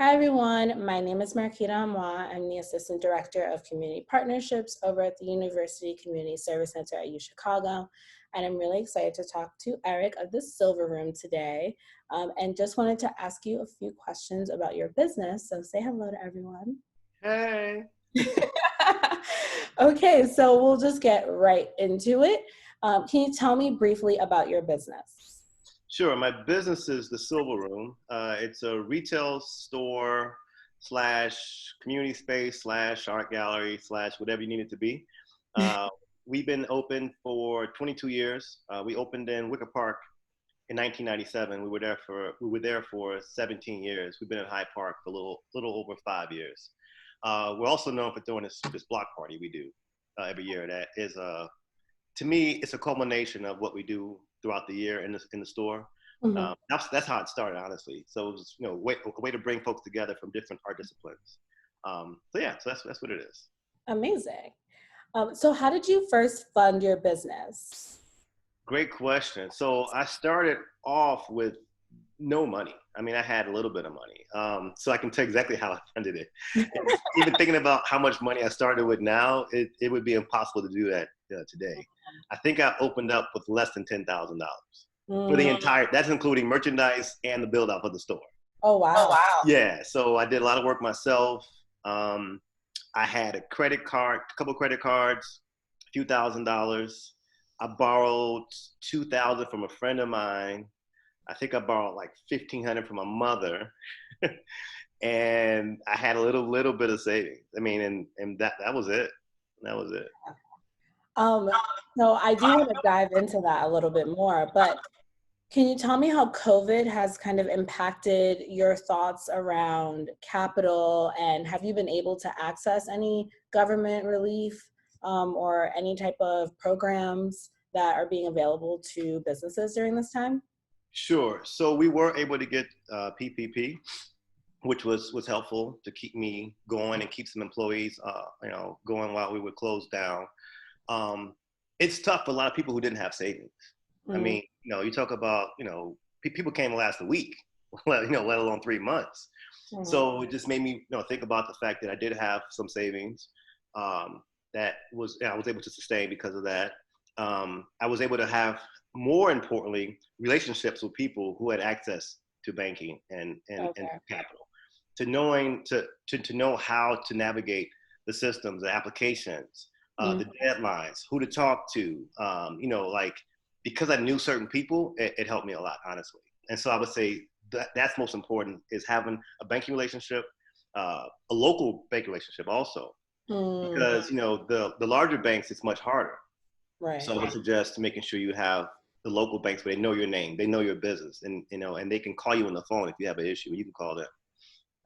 Hi everyone, my name is Marquita Amwa. I'm the Assistant Director of Community Partnerships over at the University Community Service Center at U Chicago. And I'm really excited to talk to Eric of the Silver Room today. And just wanted to ask you a few questions about your business. So say hello to everyone. Hey. Okay, so we'll just get right into it. Can you tell me briefly about your business? Sure. My business is the Silver Room. It's a retail store slash community space slash art gallery slash whatever you need it to be. Uh, we've been open for 22 years. We opened in Wicker Park in 1997. We were there for 17 years. We've been in Hyde Park for a little over 5 years. We're also known for doing this block party we do every year. That is to me, it's a culmination of what we do throughout the year in the store. Mhm. That's how it started, honestly. So it was, a way to bring folks together from different art disciplines. So that's what it is. Amazing. So how did you first fund your business? Great question. So I started off with no money. I mean, I had a little bit of money. So I can tell exactly how I funded it. Even thinking about how much money I started with now, it would be impossible to do that today. I think I opened up with less than $10,000 for the entire, that's including merchandise and the build out of the store. Oh, Oh, wow. wow. Yeah. So I did a lot of work myself. I had a couple credit cards, a few $1,000s. I borrowed 2,000 from a friend of mine. I think I borrowed like 1,500 from my mother, and I had a little bit of savings. I mean, and that was it. That was it. Um, so I do want to dive into that a little bit more, but can you tell me how COVID has kind of impacted your thoughts around capital, and have you been able to access any government relief or any type of programs that are being available to businesses during this time? Sure. So we were able to get PPP, which was helpful to keep me going and keep some employees, going while we were closed down. It's tough for a lot of people who didn't have savings. I Mm, mean, you talk about, people can't last a week, let alone 3 months. mhm. So it just made me, think about the fact that I did have some savings that I was able to sustain because of that. I was able to have, more importantly, relationships with people who had access to banking and Okay. capital, to know how to navigate the systems, the applications, Mm, the deadlines, who to talk to, like, because I knew certain people, it helped me a lot, honestly. And so I would say that's most important, is having a banking relationship, a local banking relationship also, mm, because the larger banks, it's much harder. right. So I would suggest making sure you have the local banks where they know your name, they know your business, and and they can call you on the phone if you have an issue. You can call them.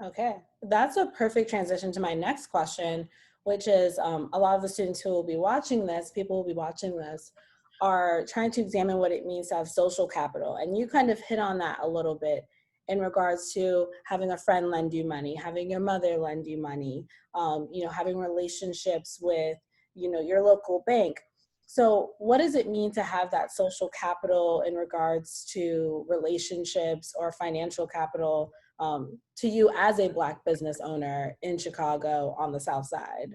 Okay, that's a perfect transition to my next question, which is a lot of the students who will be watching this, people will be watching this, are trying to examine what it means to have social capital. And you kind of hit on that a little bit in regards to having a friend lend you money, having your mother lend you money, having relationships with, your local bank. So what does it mean to have that social capital in regards to relationships or financial capital to you as a Black business owner in Chicago on the South Side?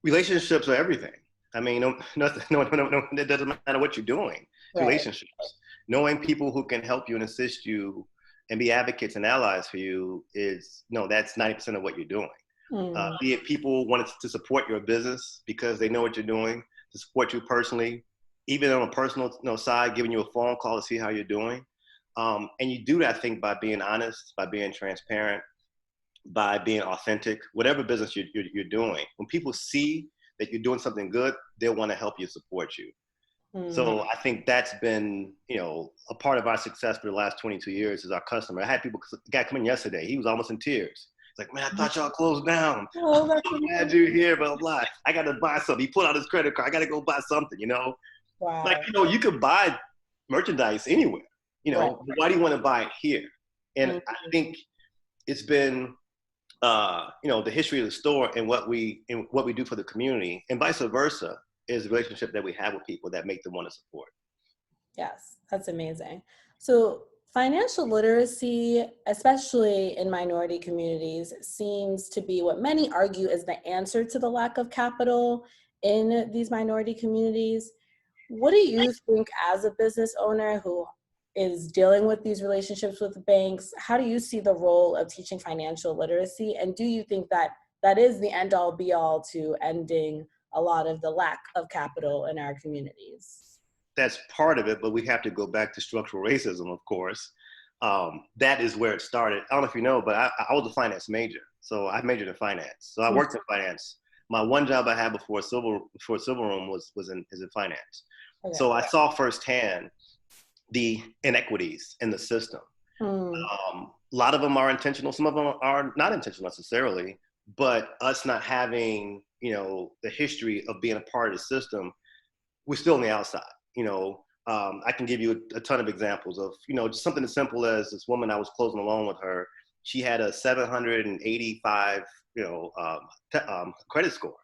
Relationships are everything. I mean, no, it doesn't matter what you're doing. Right. Relationships, knowing people who can help you and assist you and be advocates and allies for you is, no, that's 90% of what you're doing. Mm, Be it people wanting to support your business because they know what you're doing, to support you personally, even on a personal side, giving you a phone call to see how you're doing. And you do that, I think, by being honest, by being transparent, by being authentic, whatever business you're doing. When people see that you're doing something good, they'll want to help you, support you. mm, So I think that's been, a part of our success for the last 22 years is our customer. I had a guy come in yesterday. He was almost in tears. He's like, man, I thought y'all closed down. oh, I'm that's so glad amazing. you're here, blah, blah. I got to buy something. He pulled out his credit card. I got to go buy something, Like, Wow. you could buy merchandise anywhere, Right. why do you want to buy it here? And Mm, I think it's been, the history of the store and what we do for the community, and vice versa, is the relationship that we have with people that make them want to support. yes, that's amazing. So Financial literacy, especially in minority communities, seems to be what many argue is the answer to the lack of capital in these minority communities. What do you think as a business owner who is dealing with these relationships with banks? How do you see the role of teaching financial literacy? And do you think that that is the end all be all to ending a lot of the lack of capital in our communities? That's part of it, but we have to go back to structural racism, of course. That is where it started. I don't know if you know, but I was a finance major. So I majored in finance. So I worked in finance. My one job I had before Civil Room is in finance. Okay. So I saw firsthand the inequities in the system. Mm. A lot of them are intentional. Some of them are not intentional necessarily, but us not having, the history of being a part of the system, we're still on the outside. I can give you a ton of examples of, just something as simple as this woman I was closing a loan with her. She had a 785, credit score,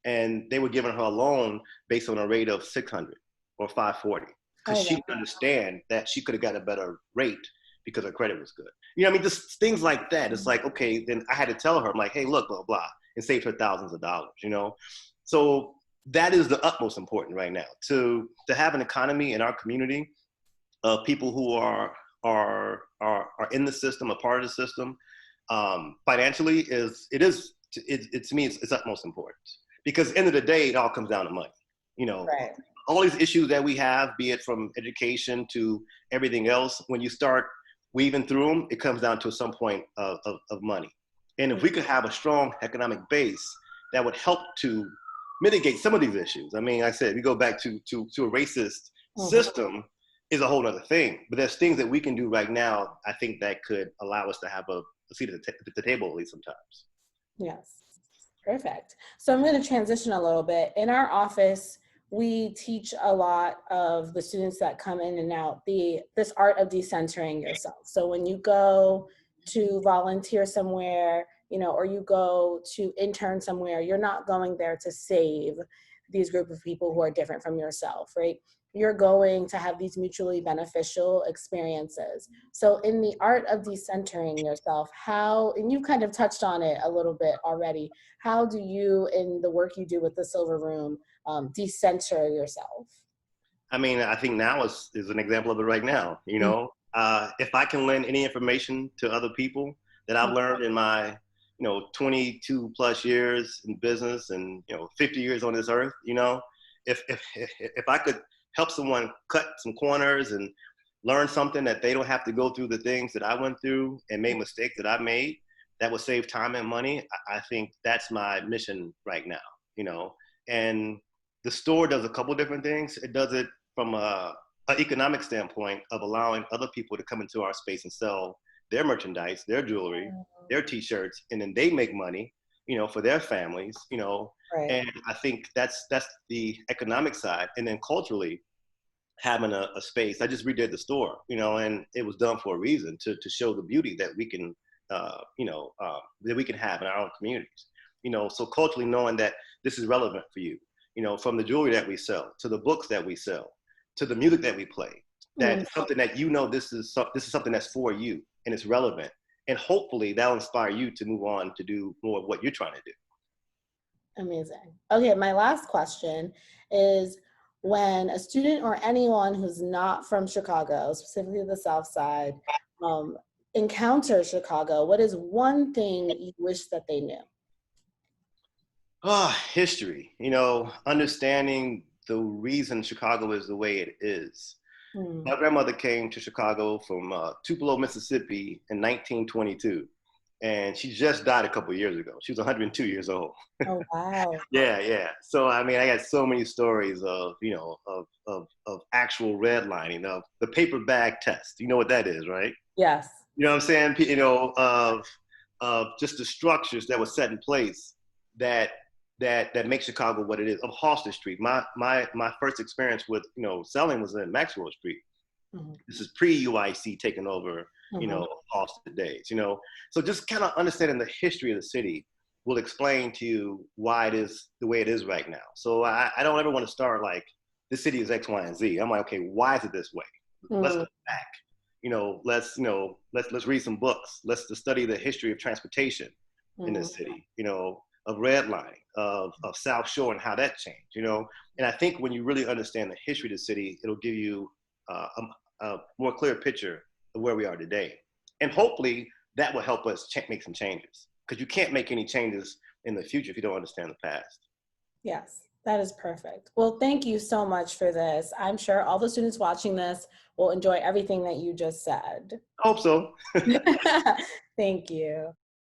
and they were giving her a loan based on a rate of 600 or 540 because she didn't understand that she could have got a better rate because her credit was good. Just things like that. It's like, okay, then I had to tell her, I'm like, hey, look, blah, blah, and saved her thousands of dollars, So that is the utmost important right now, to have an economy in our community of people who are in the system, a part of the system. Financially to me, it's utmost important, because at the end of the day, it all comes down to money. Right. All these issues that we have, be it from education to everything else, when you start weaving through them, it comes down to some point of money. And if we could have a strong economic base, that would help to mitigate some of these issues. I mean, I said, we go back to a racist system is a whole other thing. But there's things that we can do right now, I think, that could allow us to have a seat at the table, at least sometimes. Yes. Perfect. So I'm going to transition a little bit. In our office, we teach a lot of the students that come in and out this art of decentering yourself. So when you go to volunteer somewhere, or you go to intern somewhere, you're not going there to save these group of people who are different from yourself, right? You're going to have these mutually beneficial experiences. So in the art of decentering yourself, and you kind of touched on it a little bit already, how do you, in the work you do with the Silver Room, decenter yourself? I mean, I think now is an example of it right now. If I can lend any information to other people that I've learned in my 22 plus years in business and 50 years on this earth, if I could help someone cut some corners and learn something that they don't have to go through the things that I went through and made mistakes that I made, that would save time and money, I think that's my mission right now. And the store does a couple different things. It does it from an economic standpoint of allowing other people to come into our space and sell their merchandise, their jewelry, their t-shirts, and then they make money, for their families, Right. And I think that's the economic side. And then culturally, having a space. I just redid the store, and it was done for a reason, to show the beauty that we can, that we can have in our own communities. So culturally, knowing that this is relevant for you, from the jewelry that we sell to the books that we sell to the music that we play, that something that this is something that's for you and it's relevant, and hopefully that'll inspire you to move on to do more of what you're trying to do. Amazing. Okay, my last question is, when a student or anyone who's not from Chicago, specifically the South Side, encounters Chicago, what is one thing you wish that they knew? History, understanding the reason Chicago is the way it is. My grandmother came to Chicago from Tupelo, Mississippi in 1922. And she just died a couple of years ago. She was 102 years old. Oh, wow. Yeah. So, I mean, I got so many stories of, of actual redlining, of the paper bag test. You know what that is, right? Yes. You know what I'm saying? Of just the structures that were set in place that make Chicago what it is. Of Halsted Street. My first experience with, selling was in Maxwell Street. This is pre-UIC taking over, Halsted days, So just kind of understanding the history of the city will explain to you why it is the way it is right now. So I don't ever want to start like, the city is X, Y, and Z. I'm like, okay, why is it this way? Let's go back. let's read some books. Let's study the history of transportation in the Mhm. city, of redlining, of South Shore and how that changed. And I think when you really understand the history of the city, it'll give you a more clear picture of where we are today. And hopefully that will help us make some changes, because you can't make any changes in the future if you don't understand the past. Yes, that is perfect. Well, thank you so much for this. I'm sure all the students watching this will enjoy everything that you just said. I hope so. Thank you.